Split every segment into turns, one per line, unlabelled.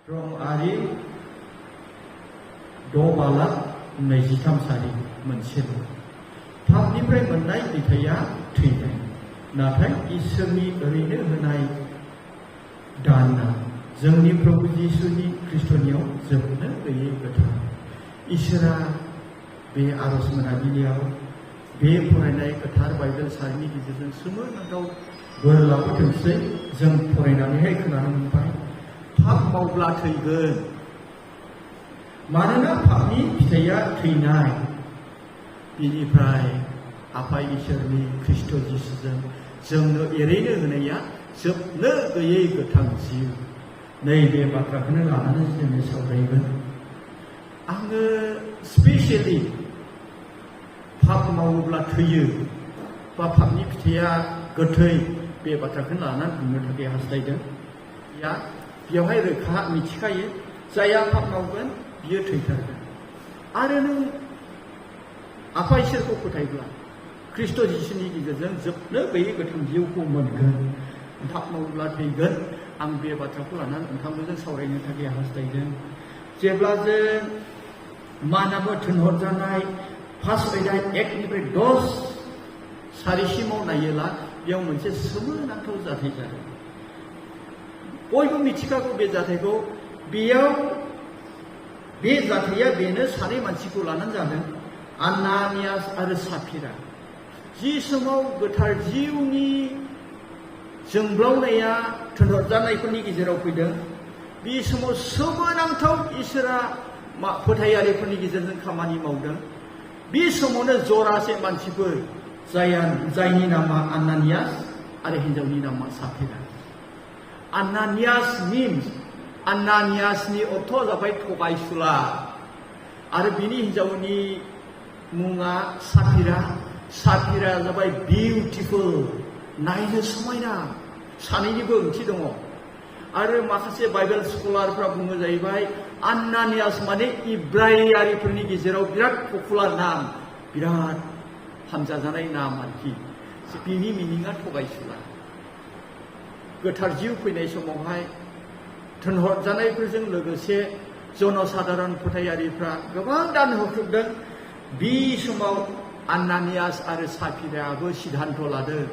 रंआरि दबाला 23 सारि मोनसेल' पापनिफ्राय मोननाय बिथाया थैनाय नाथाय इसोरनि ओरैनो होनाय दाना जोंनि प्रभु जिसुनि ख्रिस्टनियाव जोबनो गैयै गोथार इसोरा बे आरज मोनाबिलियाव बे फरायनाय गोथार बाइबेल सारिनि गेजेरजों सोमोनांथाव बोर लाबोथोंसै जों फरायनानैहाय खोनानो मोनबाय पाप मावब्ला थैगोन मानोना पापनि फिथाइया थैनाय बिनिफ्राय आफा इसोरनि ख्रिस्ट जिसुजों जोंनो एरैनो होनाया जोबनो गैयै गोथां जिउ नैबे बाथ्राखौनो लानानै जोङो सावरायगोन आङो स्पेसियेलि पाप मावोब्ला थैयो बा पापनि फिथाइया गोथै बे बाथ्राखौनो लानानै बुंनो थाखाय हास्थायदों या बेवहाय रोखा मिथिखायो जायहा पाप मावगोन बियो थैथारगोन आरो नों आफा इसोरखौ फोथायब्ला ख्रिस्ट जिसुनि गेजेरजों जोबनो गैयै गोथां जिउखौ मोनगोन पाप मावोब्ला थैगोन आं बे बाथ्राखौ लानानै नोंथांमोनजों सावरायनो थाखाय हास्थायदों जेब्ला जों मानाबो थिनहरजानाय फार्स्ट आयदा 1निफ्राय 10 सारिसिमाव नायोब्ला बेयाव मोनसे सोमोनांथाव जाथाय जादों बयबो मिथिखागौ बे जाथायखौ बेयाव बे जाथाया बेनो सानै मानसिखौ लानानै जादों आनानियास आरो साफिरा जि समाव गोथार जिउनि जोंब्लावनाया थिनहरजानायफोरनि गेजेराव फैदों बे समाव सोमोनांथाव इसोरा फोथायारिफोरनि गेजेरजों खामानि मावदों बे समावनो जरासे मानसिफोर जायनि नामा आनानियास आरो हिन्जावनि नामा साफिरा आनानियास मिन्स आनानियासनि अर्थ जाबाय थगायसुला आरो बिनि हिन्जावनि मुङा साफिरा जाबाय बिउटिफुल नायनो समायना सानैनिबो ओंथि दङ आरो माखासे बाइबेल स्कलारफ्रा बुङो जाहैबाय आनानियास माने इब्राहियारिफोरनि गेजेराव बिराद पपुलार नाम बिराद हामजाजानाय नाम आरोखि बिनि मिनिङा थगायसुला गोथार जिउ फैनाय समावहाय थिनहरजानायफोरजों लोगोसे जनसाधारन फोथायारिफ्रा गोबां दान होख्रुबदों बे समाव आनानियास आरो साफिरायाबो सिद्धान्त लादों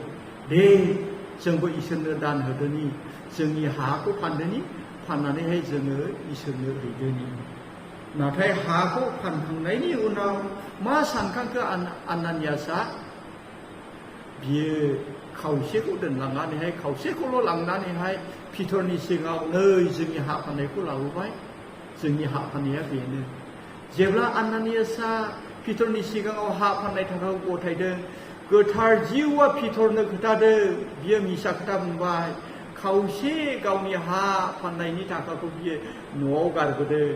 दे जोंबो इसोरनो दान होदोनि जोंनि हाखौ फाननानैहाय जोङो इसोरनो हैदोनि नाथाय हाखौ फानखांनायनि उनाव मा सानखांखो आनानियासआ बियो खावसेखौ दोनलांनानैहाय खावसेखौल' लांनानैहाय पितरनि सिगाङाव नै जोंनि हा फाननायखौ लाबोबाय जोंनि हा फाननाया बेनो जेब्ला आनानियासआ पितरनि सिगाङाव हा फाननाय थाखाखौ गथायदों गोथार जिउआ पितरनो खोथादों बियो मिसा खोथा बुंबाय खावसे गावनि हा फाननायनि थाखाखौ बियो न'आव गारबोदों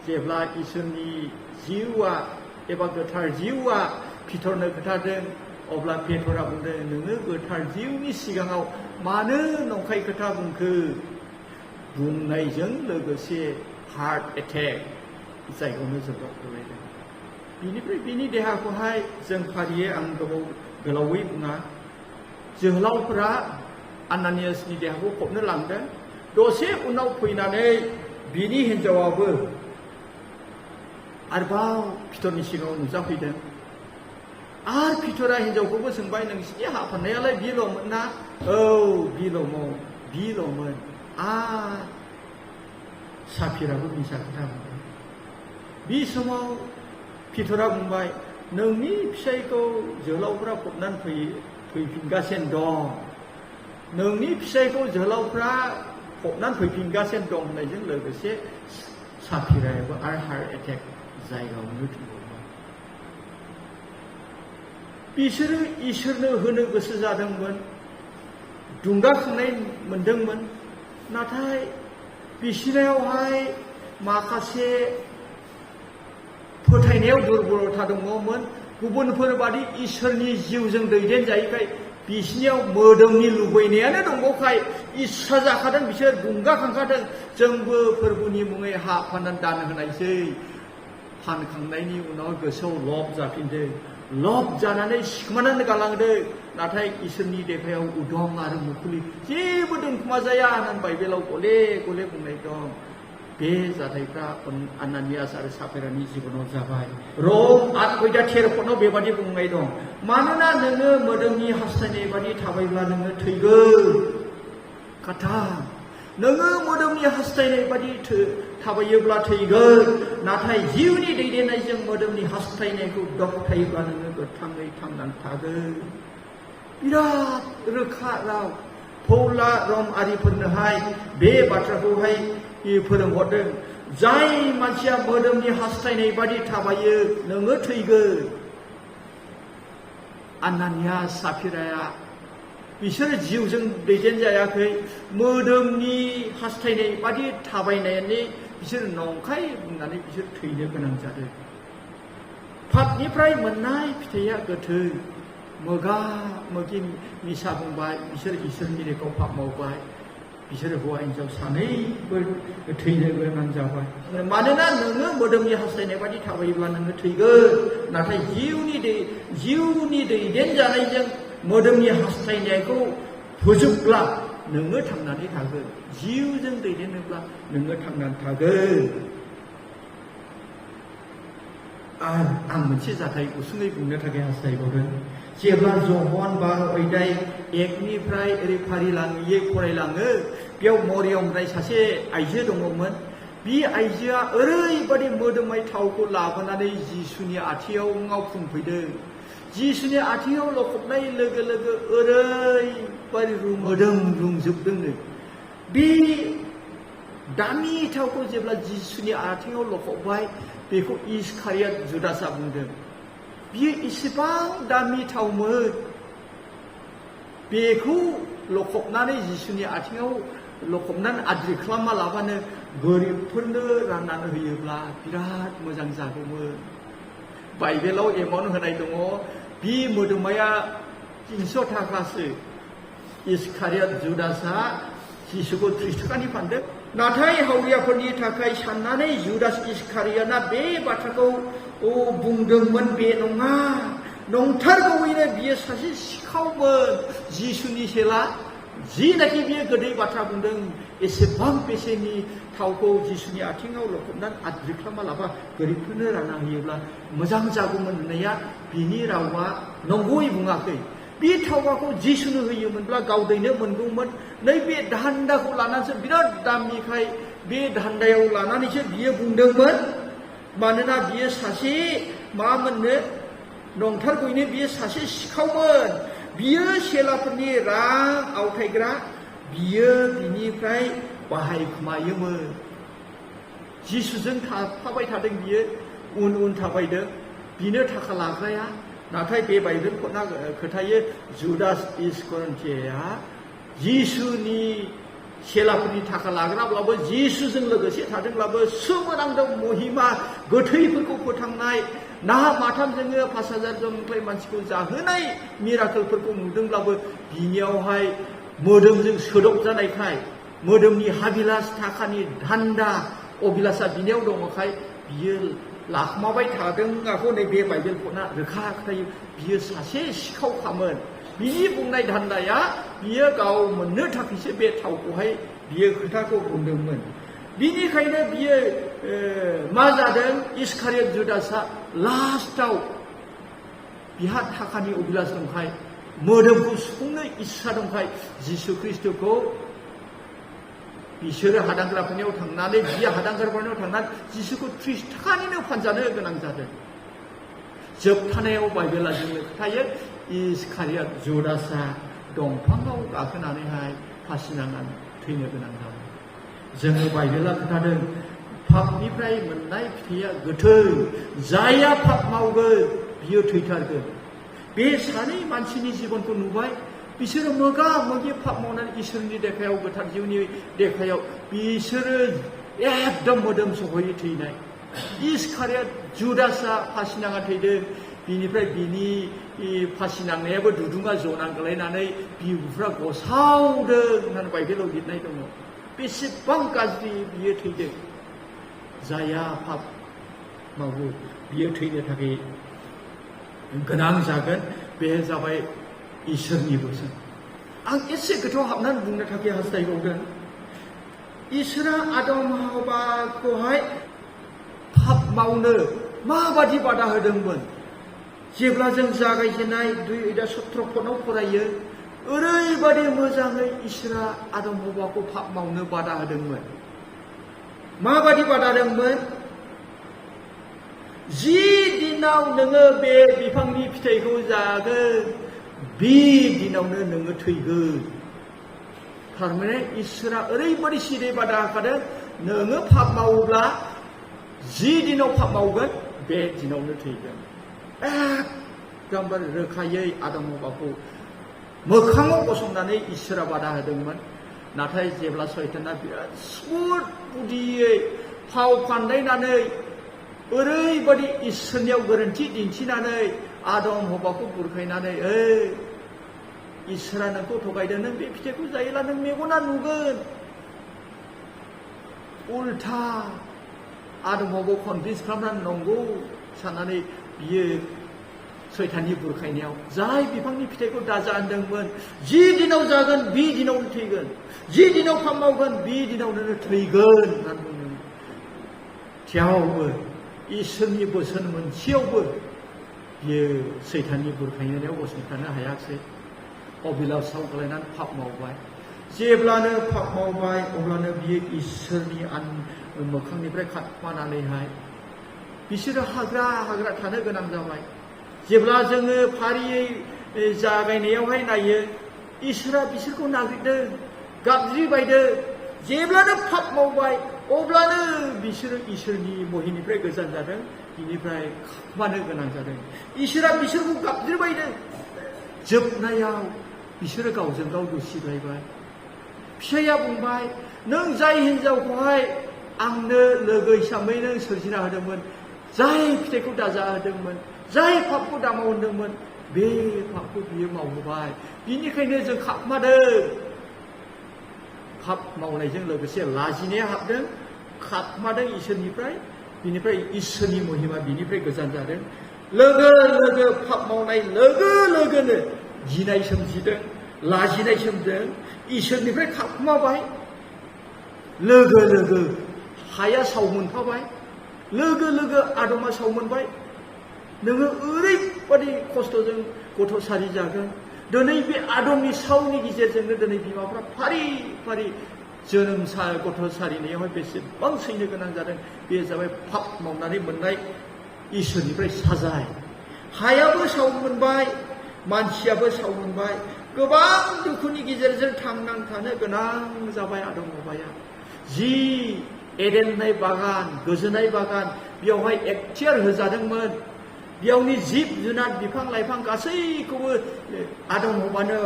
जेब्ला इसोरनि जिउआ एबा गोथार जिउआ पितरनो खोथादों अब्ला पेटरा बुंदों नोङो गोथार जिउनि सिगाङाव मानो नंखाय खोथा बुंखो बुंनायजों लोगोसे हार्ट एटेक जायगायावनो जोबोद गोलैदों बिनिफ्राय बिनि देहाखौहाय जों फारियै आं गोलावै बुङा जोहोलावफोरा आनानियासनि देहाखौ फबनो लांदों दसे उनाव फैनानै बिनि हिन्जावाबो आरोबाव पितरनि सिगाङाव नुजाफैदों आरो पितरा हिन्जावखौबो सोंबाय नोंसिनि हा फाननायालाय बिल'मोन ना औ बिल'मोन आरो साफिराबो मिसा खोथा बुंदों बे समाव पितरा बुंबाय नोंनि फिसायखौ जोहोलावफ्रा फबनानै फैफिनगासिनो दं नोंनि फिसायखौ जोहोलावफ्रा फबनानै फैफिनगासिनो दं होननायजों लोगोसे साफिरायाबो आरो हार्ट एटेक जायगायावनो थैबाय बिसोरो इसोरनो होनो गोसो जादोंमोन दुंगाखांनाय मोनदोंमोन नाथाय बिसोरनावहाय माखासे फोथायनायाव दुर्बलता दङमोन गुबुनफोर बादि इसोरनि जिउजों दैदेनजायैखाय बिसोरनियाव मोदोमनि लुबैनायानो दंबावखाय इस्सा जाखादों बिसोर दुंगाखांखादों जोंबो फोरबोनि मुङै हा फाननानै दान होनायसै फानखांनायनि उनाव गोसोआव लब जाफिनदों लब जानानै सिखोमानानै गालांदों नाथाय इसोरनि देखायाव उदं आरो मुखुलि जेबो दोनखुमा जाया होननानै बाइबेलाव गले गले बुंनाय दं बे जाथायफ्रा आनानियास आरो साफिरानि जिबनाव जाबाय। रम 8:13 बेबादि बुंनाय दं, मानोना नोङो मोदोमनि हास्थायनाय बादि थाबायब्ला नोङो थैगोन। कथा नोङो मोदोमनि हास्थायनाय बादि थाबायोब्ला थैगोन, नाथाय जिउनि दैदेननायजों मोदोमनि हास्थायनायखौ दबथायोब्ला नोङो गोथाङै थांनानै थागोन। बिराद रोखा राव पौला रमारिफोरनोहाय बे बाथ्राखौहाय फोरोंहरदों। जाय मानसिया मोदोमनि हास्थायनाय बादि थाबायो नोङो थैगोन। आनानियास साफिराया बिसोरो जिउजों दैदेनजायाखै, मोदोमनि हास्थायनाय बादि थाबायनानै बिसोर नंखाय बुंनानै बिसोर थैनो गोनां जादों। पापनिफ्राय मोननाय फिथाइया गोथै। मोगा मोगि मिसा बुंबाय, बिसोर इसोरनि रेखाव पाप मावबाय, बिसोर हौवा हिनजाव सानैबो थैनो गोनां जाबाय। मानोना नोङो मोदोमनि हास्थायनाय बादि थाबायोब्ला नोङो थैगोन, नाथाय जिउनि दैदेनजानायजों मोदोमनि हास्थायनायखौ फोजोबब्ला नोङो थांनानै थागोन। जिउजों दैदेनोब्ला नोङो थांनानै थागोन। आरो आं मोनसे जाथाय गुसुङै बुंनो थाखाय हास्थायबावदों। जेब्ला जहन 12:1 ओरै फारिलाङै फरायलाङो, बेयाव मरियम होननाय सासे आइजो दङमोन। बे आइजोआ ओरैबादि मोदोमनाय थावखौ लाबोनानै जिसुनि आथिङाव फुनफैदों। जिसुनि आथिङाव लखबनाय लोगो लोगो ओरैबादि मोदोम रुंजोबदोंनो। बे दामि थावखौ जेब्ला जिसुनि आथिङाव लखबबाय, बेखौ इस्कारियत जुदासआ बुंदों। बियो एसेबां दामि थावमोन, बेखौ लखबनानै जिसुनि आथिङाव लखबनानै आद्रि खालामा लाबानो गोरिबफोरनो राननानै होयोब्ला बिराद मोजां जागौमोन। बाइबेलाव एमाउन्ट होनाय दङ, बे मोदोमाया 300 थाखासो। इस्कारियत जुदासआ जिसुखौ 30 थाखानि फानदों। नाथाय हावरियाफोरनि थाखाय साननानै जुदास इस्कारियतआ बे बाथ्राखौ बुंदोंमोन बे नङा। नंथारगौयैनो बियो सासे सिखावमोन, जिसुनि चेला। जिनाखि बियो गोदै बाथ्रा बुंदों, एसेबां बेसेननि थावखौ जिसुनि आथिङाव लखबनानै आद्रि खालामा लाबा गोरिबफोरनो रानना होयोब्ला मोजां जागौमोन होननाया बिनि रावा नंगौयै बुङाखै। बे थावखौ जिसुनो होयोमोनब्ला गावदैनो मोनगौमोन। नैबे दान्दाखौ लानानैसो बिराद दामिखाय बे दान्दायाव लानानैसो बियो बुंदोंमोन। मानोना बियो सासे मामोननो, नंथारगौयैनो बियो सासे सिखावमोन। बियो चेलाफोरनि रां आवथायग्रा, बियो बिनिफ्राय बाहायखुमायोमोन। जिसुजों थाफाबाय थादों, बियो उन थाबायदों, बिनो थाखा लाग्राया। नाथाय बे बाइबेल खोथायो जुदास इस्कारियतआ जिसुनि चेलाफोरनि थाखा लाग्राब्लाबो, जिसुजों लोगोसे थादोंब्लाबो, सोमोनांथाव महिमा गोथैफोरखौ फोथांनाय, ना माथामजोंनो 5000 जननिफ्राय मानसिखौ जाहोनाय मिराकोलफोरखौ नुदोंब्लाबो, बिनियावहाय मोदोमजों सोदोब जानायखाय, मोदोमनि हाबिलास थाखानि धान्दा अबिलासआ बिनियाव दङखाय बियो लाखमाबाय थादों। नैबे बाइबेल खना रोखा खोथायो, बियो सासे सिखावखामोन। बिनि बुंनाय धान्दाया बियो गाव मोननो थाखायसो बे थावखौहाय बियो खोथाखौ बुंदोंमोन। बिनिखायनो बियो मा जादों, इस्कारियत जुदासआ लास्टाव बिहा थाखानि अबिलास दंखाय, मोदोमखौ सुफुंनो इस्सा दंखाय, जिसु ख्रिस्टखौ बिसोरो हादांग्राफोरनियाव थांनानै, बियो हादांग्राफोरनियाव थांनानै जिसुखौ 30 थाखानिनो फानजानो गोनां जादों। जोबथानायाव बाइबेला जोंनो खोथायो, इस्कारियत जुदासआ दंफाङाव गाखोनानैहाय फासि नांनानै थैनो गोनां जादों। जोङो बाइबेला खोथादों, पापनिफ्राय मोननाय फिथाइया गोथै। जायहा पाप मावगोन बियो थैथारगोन। बे सानै मानसिनि जिबनखौ नुबाय, बिसोरो मोगा मोगि पाप मावनानै इसोरनि देखायाव, गोथार जिउनि देखायाव बिसोरो एकदम मोदोम सहयै थैनाय। इस्कारियत जुदासआ फासि नांना थैदों। बिनिफ्राय बिनि फासि नांनायाबो दुदुङा जनांगलायनानै बिबुफ्रा गसावदों होननानै बाइबेलाव लिरनाय दङ। बेसेबां गाज्रि बियो थैदों। जायहा पाप मावो बियो थैनो थाखाय गोनां जागोन। बे जाबाय इसोरनि बोसोन। आं एसे गोथौआव हाबनानै बुंनो थाखाय हास्थायबावदों। इसोरा आदम हावाखौहाय पाप मावनो माबादि बादा होदोंमोन जेब्ला जों जागायजेननाय 2:17 पदआव फरायो ओरैबादि मोजाङै इसोरा आदम हावाखौ पाप मावनो बादा होदोंमोन माबादि बादा होदोंमोन जि दिनाव नोङो बे बिफांनि फिथाइखौ जागोन बे दिनावनो नोङो थैगोन थारमाने इसोरा ओरैबादि सिदै बादा होखादों नोङो पाप मावोब्ला जि दिनाव पाप मावगोन बे दिनावनो थैगोन एकदमबारे रोखायै आदम हावाखौ मोखाङाव गसंनानै इसोरा बादा होदोंमोन नाथाय जेब्ला सैताना बिराद स्मुथ बुद्धियै फाव फान्दायनानै ओरैबादि इसोरनियाव गोरोन्थि दिन्थिनानै आदम हावाखौ बुरखायनानै इसोरा नोंखौ थगायदों नों बे फिथाइखौ जायोब्ला नों मेगना नुगोन उल्था आदम हावाखौ कनभिन्स खालामनानै नंगौ साननानै बियो सैताननि बुरखायनायाव जाय बिफांनि फिथाइखौ दाजा होनदोंमोन जि दिनाव जागोन बे दिनावनो थैगोन जि दिनाव पाप मावगोन बे दिनावनो थैगोन होननानै बुंदों थेवबो इसोरनि बोसोन मोनसेयावबो बियो सैताननि बुरखायनायाव गसंथानो हायाखिसै अबिलासाव गोलैनानै पाप मावबाय जेब्लानो पाप मावबाय अब्लानो बियो इसोरनि मोखांनिफ्राय खारखोमानानैहाय बिसोरो हाग्रा हाग्रा थानो गोनां जाबाय जेब्ला जोङो फारियै जागायनायावहाय नायो इसोरा बिसोरखौ नागिरदों गाबज्रिबायदों जेब्लानो पाप मावबाय अब्लानो बिसोरो इसोरनि महिनिफ्राय गोजान जादों बिनिफ्राय खारखोमानो गोनां जादों इसोरा बिसोरखौ गाबज्रिबायदों जोबनायाव बिसोरो गावजों गाव दुसिलायबाय फिसाइया बुंबाय नों जाय हिनजावखौहाय आंनो लोगो हिसाबै नों सोरजिना होदोंमोन जाय फिथाइखौ दाजा होदोंमोन जाय पापखौ दामाव होदोंमोन बे पापखौ बियो मावबाय बिनिखायनो जों खारखोमादों पाप मावनायजों लोगोसे लाजिनाया हाबदों खारखोमादों इसोरनिफ्राय बिनिफ्राय इसोरनि महिमा बिनिफ्राय गोजान जादों लोगो लोगो पाप मावनाय लोगो लोगोनो गिनाय सोमजिदों लाजिनाय सोमजिदों इसोरनिफ्राय खारखोमाबाय लोगो लोगो हाया साव मोनफाबाय लोगो लोगो आदमा साव मोनबाय नोङो ओरैबादि खस्थ'जों गथ' सारि जागोन दिनै बे आदमनि सावनि गेजेरजोंनो दिनै बिमाफ्रा फारि फारि जोनोम गथ' सारिनायावहाय बेसेबां सैनो गोनां जादों बे जाबाय पाप मावनानै मोननाय इसोरनिफ्राय साजाय हायाबो साव मोनबाय मानसियाबो साव मोनबाय गोबां दुखुनि गेजेरजों थांनानै थानो गोनां जाबाय आदम हावाया जि एडेन होननाय बागान गोजोननाय बागान बेयावहाय एक्टियार होजादोंमोन बेयावनि जिब जुनार बिफां लाइफां गासैखौबो आदम हावानो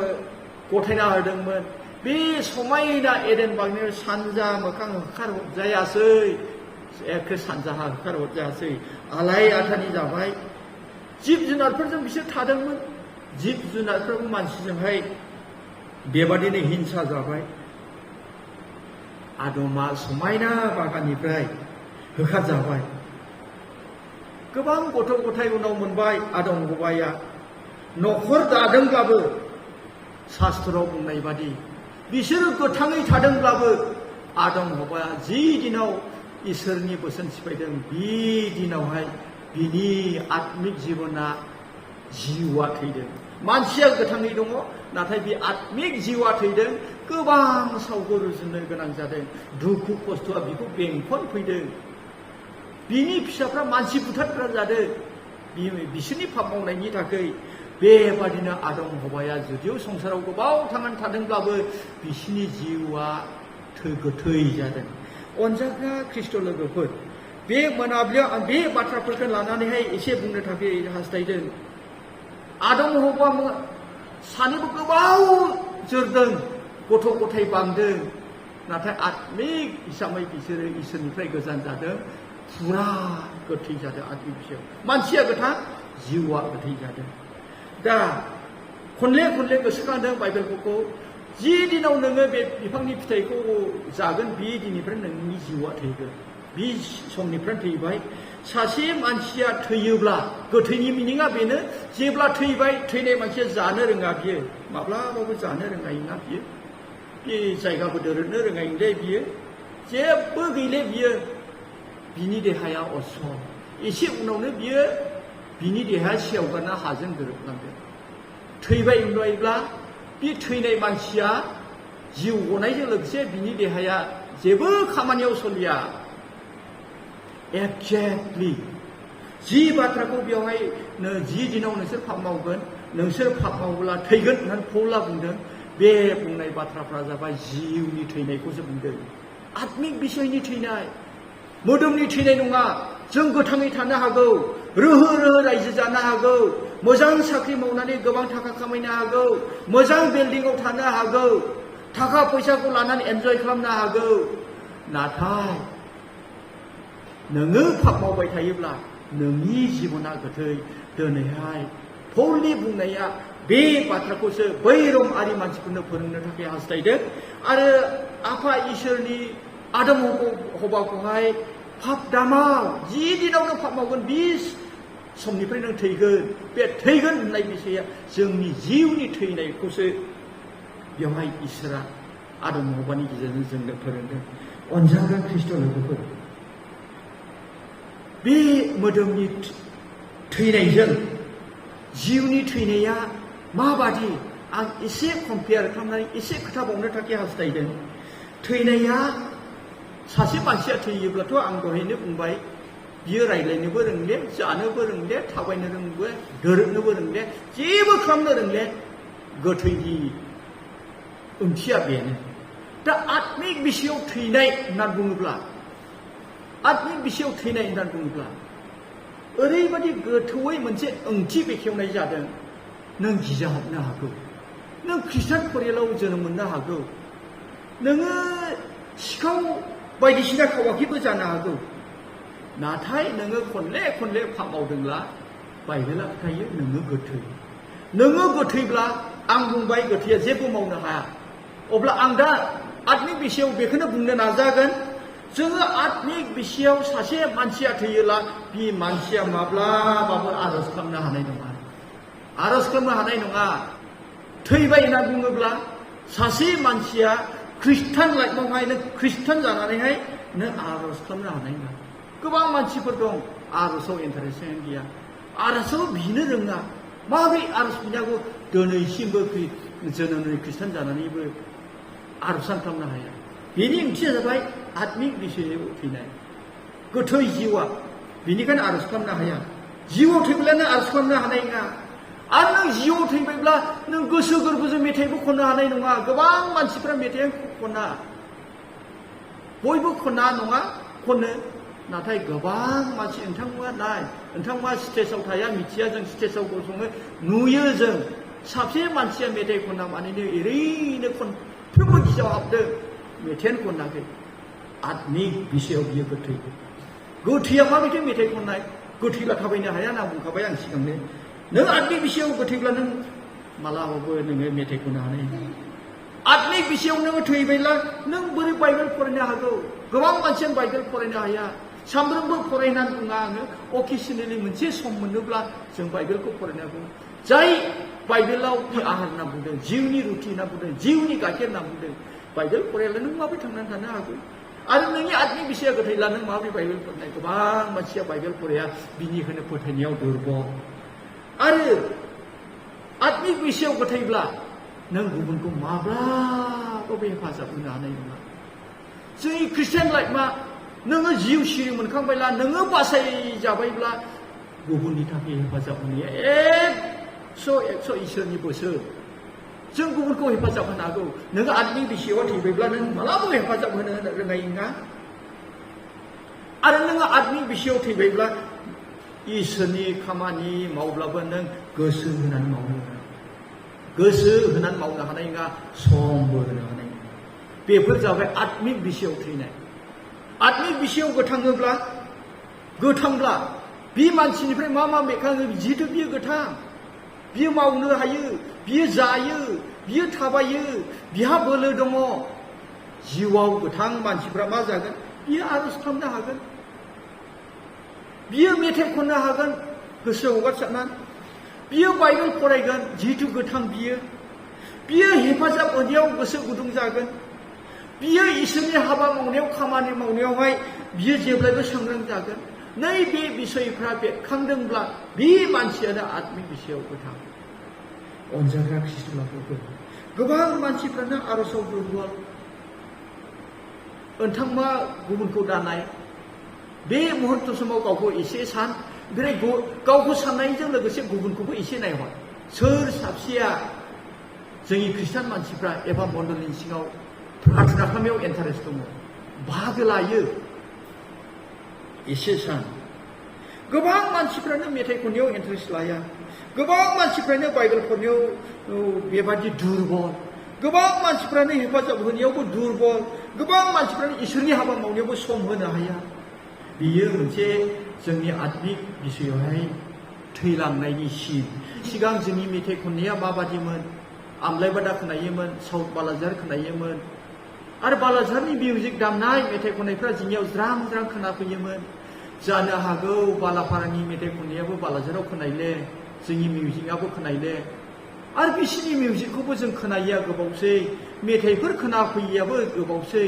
गथायना होदोंमोन बे समायना एडेन बागानाव सानजा मोखां होखारहरजायासै एखे सानजाहा होखारहरजायासै आलाय आथानि जाबाय जिब जुनारफोरजों बिसोर थादोंमोन जिब जुनारफोरखौ मानसिजोंहाय बेबादिनो हिंसा जाबाय आदमा समायना बागाननिफ्राय होखारजाबाय गोबां गथ' गथाय उनाव मोनबाय आदम हावाया न'खर दादोंब्लाबो शास्त्रआव बुंनाय बादि बिसोरो गोथाङै थादोंब्लाबो आदम हावाया जि दिनाव इसोरनि बोसोन सिफायदों बे दिनावहाय बिनि आत्मिक जिबना जिउआ थैदों मानसिया गोथाङै दङ नाथाय बे आत्मिक जिउआ थैदों गोबां सावगो रुजुनो गोनां जादों दुखु खस्थ'आ बिखौ बेंखन फैदों बिनि फिसाफ्रा मानसि बुथारग्रा जादों बिसोरनि पाप मावनायनि थाखाय बेबादिनो आदम हावाया जुदिও संसाराव गोबाव थांनानै थादोंब्लाबो बिसोरनि जिउआ गोथै जादों अनजाग्रा ख्रिस्ट' लोगोफोर बे मोनाबिलियाव आं बे बाथ्राफोरखौ लानानैहाय एसे बुंनो थाखाय हास्थायदों आदम हावा सानैबो गोबाव जोरदों गथ' गथाय बांदों नाथाय आत्मिक हिसाबै बिसोरो इसोरनिफ्राय गोजान जादों फुरा गोथै जादों आत्मिक बिसोर मानसिया गोथां जिउआ गोथै जादों दा खनले खनले गोसोखांदों बाइबेलफोरखौ जि दिनाव नोङो बे बिफांनि फिथाइखौ जागोन बे दिननिफ्राय नोंनि जिउआ थैगोन बे समनिफ्राय थैबाय सासे मानसिया थैयोब्ला गोथैनि मिनिङा बेनो जेब्ला थैबाय थैनाय मानसिया जानो रोङा बियो माब्लाबाबो जानो रोङाय ना बियो बे जायगाबो दोरोदनो रोङायलै बियो जेबो गैले बियो बिनि देहाया असल एसे उनावनो बियो बिनि देहाया सेवगारना हाजों गोरोबलांगोन थैबाय उन्दुबायब्ला बे थैनाय मानसिया जिउ गनायजों लोगोसे बिनि देहाया जेबो खामानियाव सोलिया एक्जेक्टलि जि बाथ्राखौ बेवहाय जि दिनाव नोंसोर पाप मावगोन नोंसोर पाप मावोब्ला थैगोन होननानै पौला बुंदों बे बुंनाय बाथ्राफ्रा जाबाय जिउनि थैनायखौसो बुंदों आत्मिक बिसयनि थैनाय मोदोमनि थैनाय नङा जों गोथाङै थानो हागौ रोहो रोहो रायजो जानो हागौ मोजां साख्रि मावनानै गोबां थाखा खामायनो हागौ मोजां बिल्डिंआव थानो हागौ थाखा फैसाखौ लानानै एन्जय खालामनो हागौ नाथाय नोङो पाप मावबाय थायोब्ला नोंनि जिबना गोथै दिनैहाय पौलनि बुंनाया बे बाथ्राखौसो बै रमारि मानसिफोरनो फोरोंनो थाखाय हास्थायदों आरो आफा इसोरनि आदम हबाखौहाय पाप दामाव जि दिनावनो पाप मावगोन बे समनिफ्राय नों थैगोन बे थैगोन होननाय बिसया जोंनि जिउनि थैनायखौसो बेवहाय इसोरा आदम हबानि गेजेरजों जोंनो फोरोंदों अनजाग्रा ख्रिस्ट' लोगोफोर बे मोदोमनि थैनायजों जिउनि थैनाया माबादि आं एसे कम्पेयार खालामनानै एसे खोथा बावनो थाखाय हास्थायदों थैनाया सासे मानसिया थैयोब्लाथ' आं दहायनो बुंबाय बियो रायज्लायनोबो रोंले जानोबो रोंले थाबायनो रोंले दोरोदनोबो रोंले जेबो खालामनो रोंले गोथैनि ओंथिया बेनो दा आत्मिक बिसयाव थैनाय होनना बुङोब्ला आत्मिक बिसयाव थैनाय होनना बुङोब्ला ओरैबायदि गोथौयै मोनसे ओंथि बेखेवनाय जादों नों गिजाहाबनो हागौ नों ख्रिस्टान फरियालाव जोनोम मोननो हागौ नोङो सिखाव बायदिसिना खावाखैबो जानो हागौ नाथाय नोङो खनले खनले पाप मावदोंब्ला बाइबेला फोथायो नोङो गोथैब्ला आं बुंबाय गोथैया जेबो मावनो हाया अब्ला आं दा आत्मिक बिसयाव बेखौनो बुंनो नाजागोन जोङो आत्मिक बिसयाव सासे मानसिया थैयोब्ला बे मानसिया माब्लाबाबो आरज खालामनो हानाय नङा आरज खालामनो हानाय नङा थैबाय होनना बुङोब्ला सासे मानसिया ख्रिस्टान लाइफआवहाय नों ख्रिस्टान जानानैहाय नों आरज खालामनो हानाय नङा गोबां मानसिफोर दं आरजआव इन्टारेस्टआनो गैया आरजआव बिनो रोङा माबोरै आरज बिनांगौ दिनैसिमबो जोनोमनि ख्रिस्टान जानानैबो आरजआनो खालामनो हाया बेनि ओंथिया जाबाय आत्मिक बिसयाव थैनाय गोथै जिउआ बेनिखायनो आरज खालामनो हाया जिउआव थैब्ला नों आरज खालामनो हानाय नङा आरो नों जिउआव थैबायब्ला नों गोसो गोरबोजों मेथाइबो खननो हानाय नङा गोबां मानसिफ्रा मेथाइ खना बयबो खना नङा खनो नाथाय गोबां मानसि नोंथांमोना स्टेजाव थाया मिथिया जों स्टेजाव गसङो नुयो जों सासे मानसिया मेथाइ खना मानिनो ओरैनो खनफ्रोमबो गिजाव हाबदों मेथाइयानो खनाखै आत्मिक बिसयाव बियो गोथैया माबायदि मेथाइ खननाय गोथैब्ला थाबायनो हाया होनना बुंखाबाय आं सिगांनो नों आत्मिक बिसयाव गोथैब्ला नों मालाबाबो नोङो मेथाइ खननो हानाय आत्मिक बिसयाव नोङो थैबायब्ला नों बोरै बाइबेल फरायनो हागौ गोबां मानसियानो बाइबेल फरायनो हाया सामफ्रोमबो फरायनानै बुङा आङो अकेसनेलि मोनसे सम मोनोब्ला जों बाइबेलखौ फरायनो हागौ जाय बाइबेलाव आहार होनना बुंदों जिउनि रुटि होनना बुंदों जिउनि गाइखेर होनना बुंदों बाइबेल फरायाब्ला नों माबोरै थांनानै थानो हागौ आरो नोंनि आत्मिक बिसया गोथैब्ला नों माबोरै बाइबेल फरायनाय गोबां मानसिया बाइबेल फराया बिनिखायनो फोथायनायाव दुरबल आरो आत्मिक बिसयाव गोथैब्ला नों गुबुनखौ माब्लाबाबो हेफाजाब होनो हानाय नङा जोंनि ख्रिस्टान लाइफआ नोङो जिउ सिरि मोनखांबायब्ला नोङो बासायजाबायब्ला गुबुननि थाखाय हेफाजाब होनाया एकस' इसोरनि बोसोर जों गुबुनखौ हेफाजाब होनो हागौ नोङो आत्मिक बिसयाव थैबायब्ला नों मालाबाबो हेफाजाब होनो रोंनाय नङा आरो नोङो आत्मिक बिसयाव थैबायब्ला इसोरनि खामानि मावब्लाबो नों गोसो होनानै मावनो हानाय नङा समबो होनो हानाय नङा बेफोर जाबाय आत्मिक बिसयाव थैनाय आत्मिक बिसयाव गोथांब्ला बे मानसिनिफ्राय मा बेरखाङो जिहेथु बियो गोथां बियो मावनो हायो बियो जायो बियो थाबायो बिहा बोलो दङ जिउआव गोथां मानसिफ्रा मा जागोन बियो आरज खालामनो हागोन बियो मेथाइ खननो हागोन गोसो हगारसारनानै बियो बाइबेल फरायगोन जिहेथु गोथां बियो हेफाजाब होनायाव गोसो गुदुं जागोन बियो इसोरनि हाबा मावनायाव खामानि मावनायावहाय बियो जेब्लायबो सांग्रां जागोन नैबे बिसयफ्रा बेरखांदोंब्ला बे मानसियानो आत्मिक बिसयाव गोथां अनजाग्रा ख्रिस्ट'लाफोरखौ गोबां मानसिफ्रानो आर'जआव दुरबल ओनथांमा गुबुनखौ दानाय बे मुहुर्त समाव गावखौ एसे सान ओमफ्राय गावखौ साननायजों लोगोसे गुबुनखौबो एसे नायहर सोर साबसेया जोंनि ख्रिस्टान मानसिफ्रा एबा मण्डलनि सिङाव प्रार्थना खालामनायाव इन्टारेस्ट दङ बाहागो लायो एसे सान गोबां मानसिफ्रानो मेथाइ खननायाव इन्टारेस्ट लाया गोबां मानसिफ्रानो बाइबेल फरायनायाव बेबादि दुरबल गोबां मानसिफ्रानो हेफाजाब होनायावबो दुरबल गोबां मानसिफ्रानो इसोरनि हाबा मावनायावबो सम होनो हाया बियो मोनसे जोंनि आत्मिक बिसयावहाय थैलांनायनि सिगां जोंनि मेथाइ खननाया माबादिमोन आमलायबादा खोनायोमोन साउथ बालाजार खोनायोमोन आरो बालाजारनि मिउजिक दामनाय मेथाइ खननायफ्रा जोंनियाव ज्रां ज्रां खोनाफैयोमोन जानो हागौ बालाफारानि मेथाइ खननायाबो बालाजाराव खोनायले जोंनि मिउजिकआबो खोनायले आरो बिसिनि मिउजिकखौबो जों खोनायैया गोबावसै मेथाइफोर खोनाफैयैयाबो गोबावसै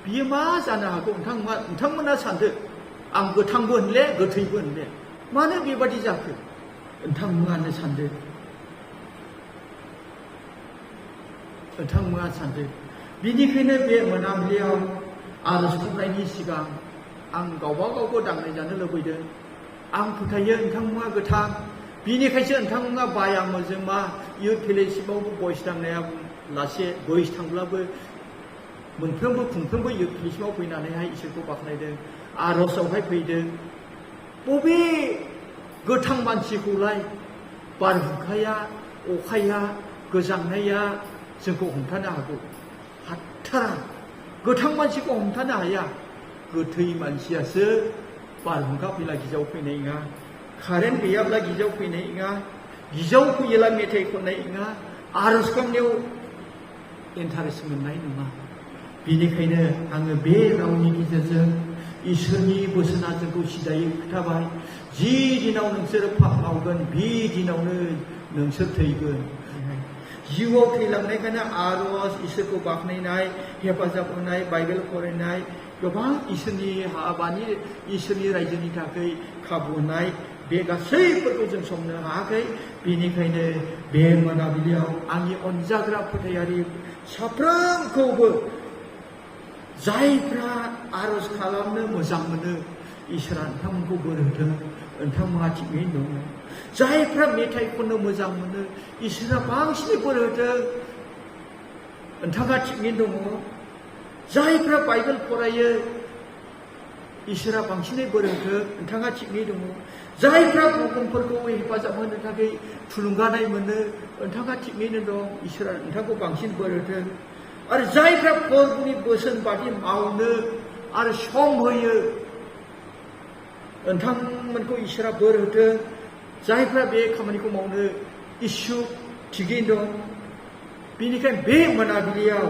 बियो मा जानो हागौ नोंथांमोना सानदो आं गोथांबो होनले गोथैबो होनले मानो बेबादि जाखो नोंथांमोनानो सानदो नोंथांमोना सानदो बिनिखायनो बे मोनाबिलियाव आर'ज खालामनायनि सिगां आं गावबा गावबो दांनाय जानो लुबैदों आं फोथायो नोंथांमोना गोथां बिनिखायसो नोंथांमोना बायामोन जों मा इयुथ फेलोशिपआवबो भइस दांनाया लासे भइस थांब्लाबो मोनफ्रोमबो खुंफ्रोमबो इयुथ फेलोशिपआव फैनानैहाय इसोरखौ बाख्नायदों आर'जआवहाय फैदों बबे गोथां मानसिखौलाय बारहुंखाया अखाया गोजांनाया जोंखौ हमथानो हागौ हाथारा गोथां मानसिखौ हमथानो हाया गोथै मानसियासो बारहुंखा फैला गिजाव फैनाय नङा कारेन्ट गैयाब्ला गिजाव फैनाय नङा गिजाव फैयोला मेथाइ खननाय नङा आर'ज खालामनायाव इन्टारेस्ट मोननाय नङा बेनिखायनो आङो बे रावनि गेजेरजों इसोरनि बोसोना जोंखौ सिदायै खोथाबाय जि दिनाव नोंसोर पाप मावगोन बे दिनावनो नोंसोर थैगोन जिउआव थैलांनायखायनो आर'ज इसोरखौ बाख्नायनाय हेफाजाब होनाय बाइबेल फरायनाय गोबां इसोरनि हाबानि इसोरनि रायजोनि थाखाय खाबु होनाय बे गासैफोरखौ जों समनो हायाखै बेनिखायनो बे मोनाबिलियाव आंनि अनजाग्रा फोथायारि साफ्रोमखौबो जायफ्रा आर'ज खालामनो मोजां मोनो इसोरा नोंथांमोनखौ बोर होथों नोंथांमोना थिगैनो दङ जायफ्रा मेथाइ खननो मोजां मोनो इसोरा बांसिनै बोर होथों नोंथाङा थिगैनो दङ जायफ्रा बाइबेल फरायो इसोरा बांसिनै बोर होथों नोंथाङा थिगैनो दङ जायफ्रा गुबुनफोरखौ हेफाजाब होनो थाखाय थुलुंगानाय मोनो नोंथाङा थिगैनो दं इसोरा नोंथांखौ बांसिन बोर होथों आरो जायफ्रा फोरबुनि बोसोन बादि मावनो आरो सम होयो नोंथांमोनखौ इसोरा बोर होथों जायफ्रा बे खामानिखौ मावनो इस्सुक थिगैनो दं बेनिखायनो बे मोनाबिलियाव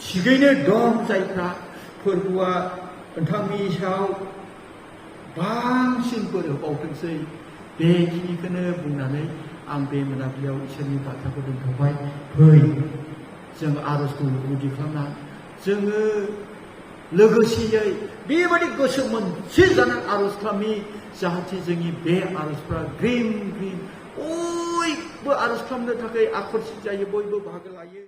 थिगैनो दं जायफ्रा फोरबुआ नोंथांनि सायाव बांसिन बोर होबावथोंसै बेखिनिखौनो बुंनानै आं बे मोनाबिलियाव इसोरनि बाथ्राखौ दोनथ'बाय फै जों आर'जखौ गुदि खालामना जोङो लोगोसेयै बेबायदि गोसो मोनसे जानानै आर'ज खालामि जाहाथे जोंनि बे आर'जफ्रा ग्रिम ग्रिम बयबो आर'ज खालामनो थाखाय आकर्षित जायो बयबो बाहागो लायो